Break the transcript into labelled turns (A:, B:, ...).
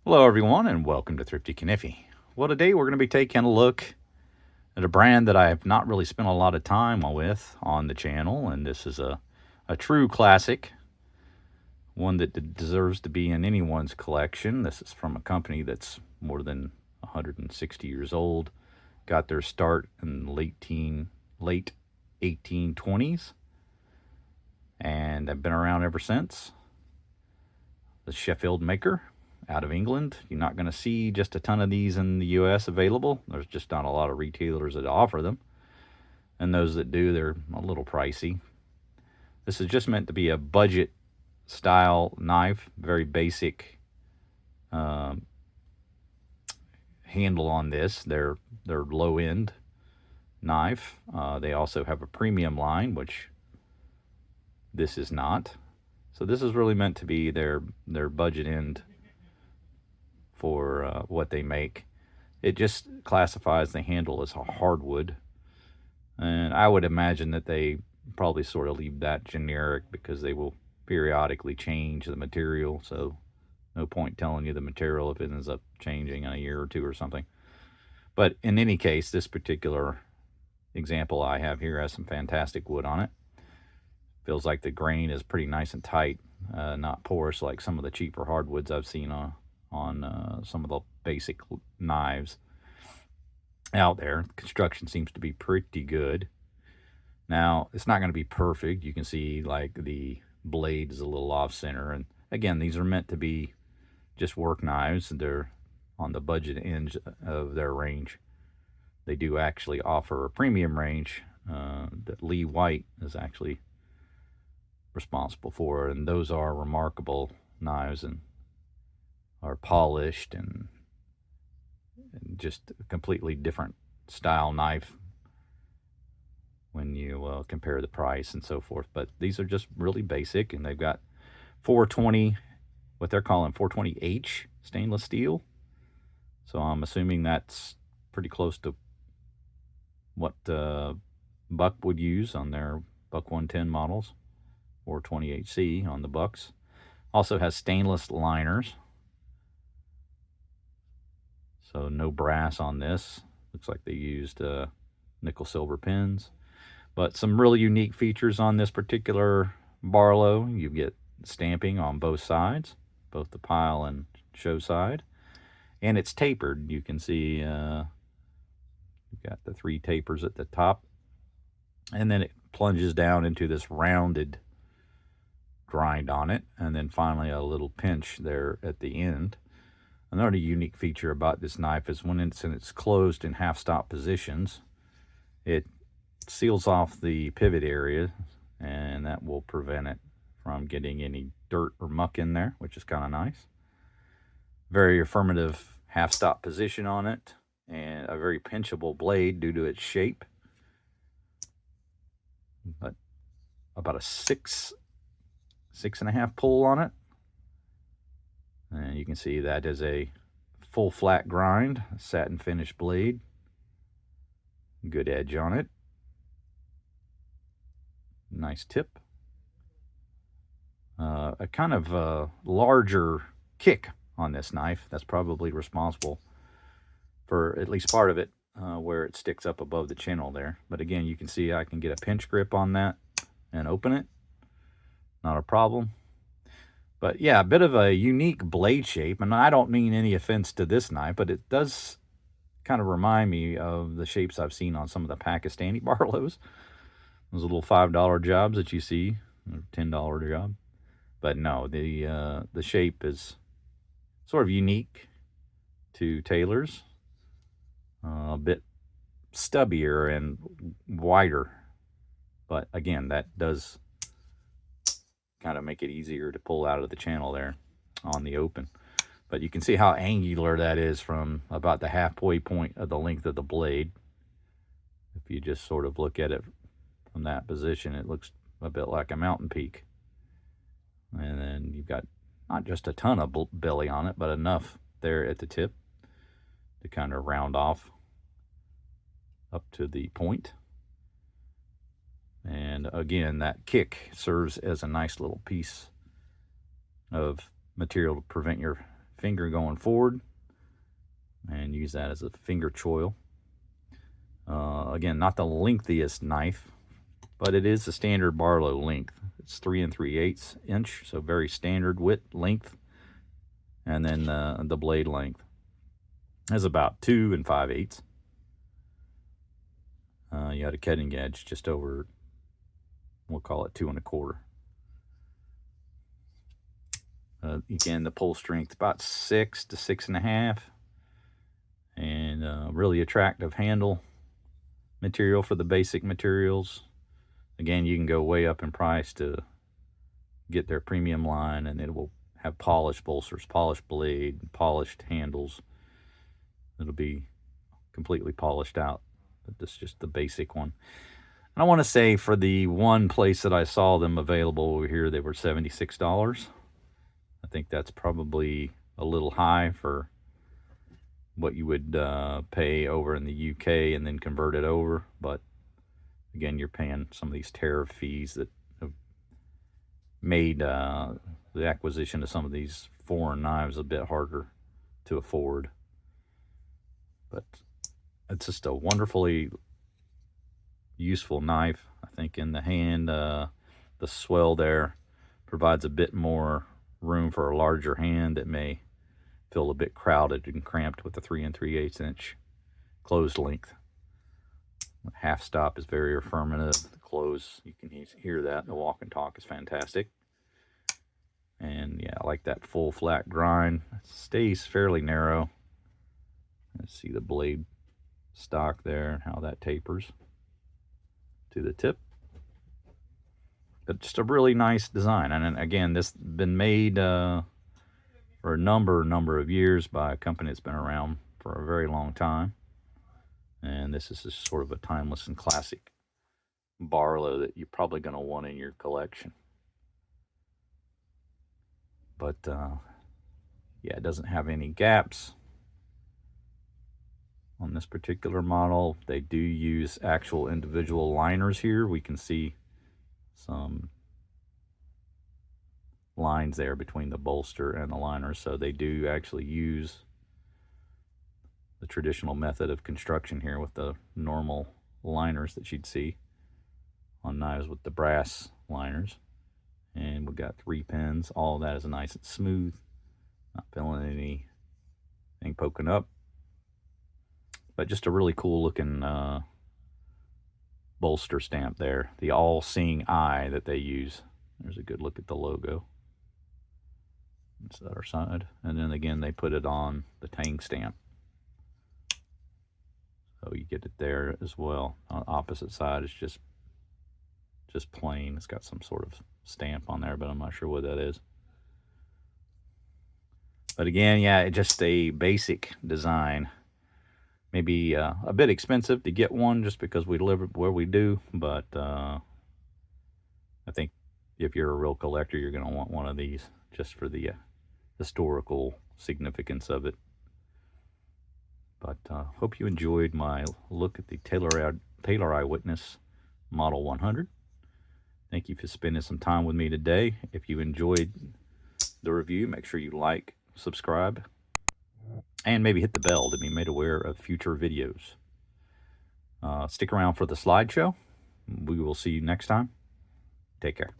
A: Hello everyone and welcome to Thrifty Kaniffy. Well, today we're going to be taking a look at a brand that I have not really spent a lot of time with on the channel, and this is a true classic, one that deserves to be in anyone's collection. This is from a company that's more than 160 years old, got their start in the late 1820s, and have been around ever since. The Sheffield maker out of England. You're not going to see just a ton of these in the US available. There's just not a lot of retailers that offer them. And those that do, they're a little pricey. This is just meant to be a budget style knife, very basic handle on this. They're low end knife. They also have a premium line, which this is not. So this is really meant to be their budget end for what they make. It just classifies the handle as a hardwood, and I would imagine that they probably sort of leave that generic because they will periodically change the material, so no point telling you the material if it ends up changing in a year or two or something. But in any case, this particular example I have here has some fantastic wood on it. Feels like the grain is pretty nice and tight, not porous like some of the cheaper hardwoods I've seen on some of the basic knives out there. Construction seems to be pretty good. Now, it's not going to be perfect. You can see like the blade is a little off center, and again, these are meant to be just work knives. They're on the budget end of their range. They do actually offer a premium range that Lee White is actually responsible for, and those are remarkable knives and are polished and just a completely different style knife when you compare the price and so forth. But these are just really basic, and they've got 420, what they're calling 420H stainless steel. So I'm assuming that's pretty close to what Buck would use on their Buck 110 models, 420HC on the Bucks. Also has stainless liners, so no brass on this. Looks like they used nickel silver pins. But some really unique features on this particular Barlow. You get stamping on both sides, both the pile and show side. And it's tapered. You can see you've got the 3 tapers at the top. And then it plunges down into this rounded grind on it. And then finally a little pinch there at the end. Another unique feature about this knife is when it's in its closed and half-stop positions, it seals off the pivot area, and that will prevent it from getting any dirt or muck in there, which is kind of nice. Very affirmative half-stop position on it, and a very pinchable blade due to its shape. But about a 6.5 pull on it. And you can see that is a full flat grind, satin finish blade. Good edge on it. Nice tip. A kind of larger kick on this knife. That's probably responsible for at least part of it, where it sticks up above the channel there. But again, you can see I can get a pinch grip on that and open it. Not a problem. But yeah, a bit of a unique blade shape, and I don't mean any offense to this knife, but it does kind of remind me of the shapes I've seen on some of the Pakistani Barlows. Those little $5 jobs that you see, or $10 job. But no, the shape is sort of unique to tailors, a bit stubbier and wider. But again, that does kind of make it easier to pull out of the channel there on the open. But you can see how angular that is from about the halfway point of the length of the blade. If you just sort of look at it from that position, it looks a bit like a mountain peak. And then you've got not just a ton of belly on it, but enough there at the tip to kind of round off up to the point. And again, that kick serves as a nice little piece of material to prevent your finger going forward and use that as a finger choil. Again, not the lengthiest knife, but it is the standard Barlow length. It's 3 3/8 inch, so very standard width, length, and then the blade length is about 2 5/8. You got a cutting edge just over, we'll call it 2 1/4. Again, the pull strength about 6 to 6.5, and really attractive handle material for the basic materials. Again, you can go way up in price to get their premium line, and it will have polished bolsters, polished blade, polished handles. It'll be completely polished out, but this is just the basic one. And I want to say for the one place that I saw them available over here, they were $76. I think that's probably a little high for what you would pay over in the UK and then convert it over. But again, you're paying some of these tariff fees that have made the acquisition of some of these foreign knives a bit harder to afford. But it's just a wonderfully useful knife. I think in the hand, the swell there provides a bit more room for a larger hand that may feel a bit crowded and cramped with the 3 3/8 inch closed length. The half stop is very affirmative. The close, you can hear that. The walk and talk is fantastic. And yeah, I like that full flat grind. It stays fairly narrow. Let's see the blade stock there and how that tapers to the tip. But just a really nice design. And again, this has been made for a number of years by a company that's been around for a very long time. And this is just sort of a timeless and classic Barlow that you're probably going to want in your collection. But yeah, it doesn't have any gaps on this particular model. They do use actual individual liners here. We can see some lines there between the bolster and the liner, so they do actually use the traditional method of construction here with the normal liners that you'd see on knives with the brass liners. And we've got 3 pins. All of that is nice and smooth, not feeling anything poking up, but just a really cool looking bolster stamp there, the all-seeing eye that they use. There's a good look at the logo. It's the other side, and then again they put it on the Tang stamp, so you get it there as well. On the opposite side is just plain. It's got some sort of stamp on there, but I'm not sure what that is. But again, yeah, it's just a basic design. Maybe a bit expensive to get one just because we live where we do, but I think if you're a real collector, you're going to want one of these just for the historical significance of it. But hope you enjoyed my look at the Taylor Eyewitness Model 100. Thank you for spending some time with me today. If you enjoyed the review, make sure you like, subscribe, and maybe hit the bell to be made aware of future videos. Stick around for the slideshow. We will see you next time. Take care.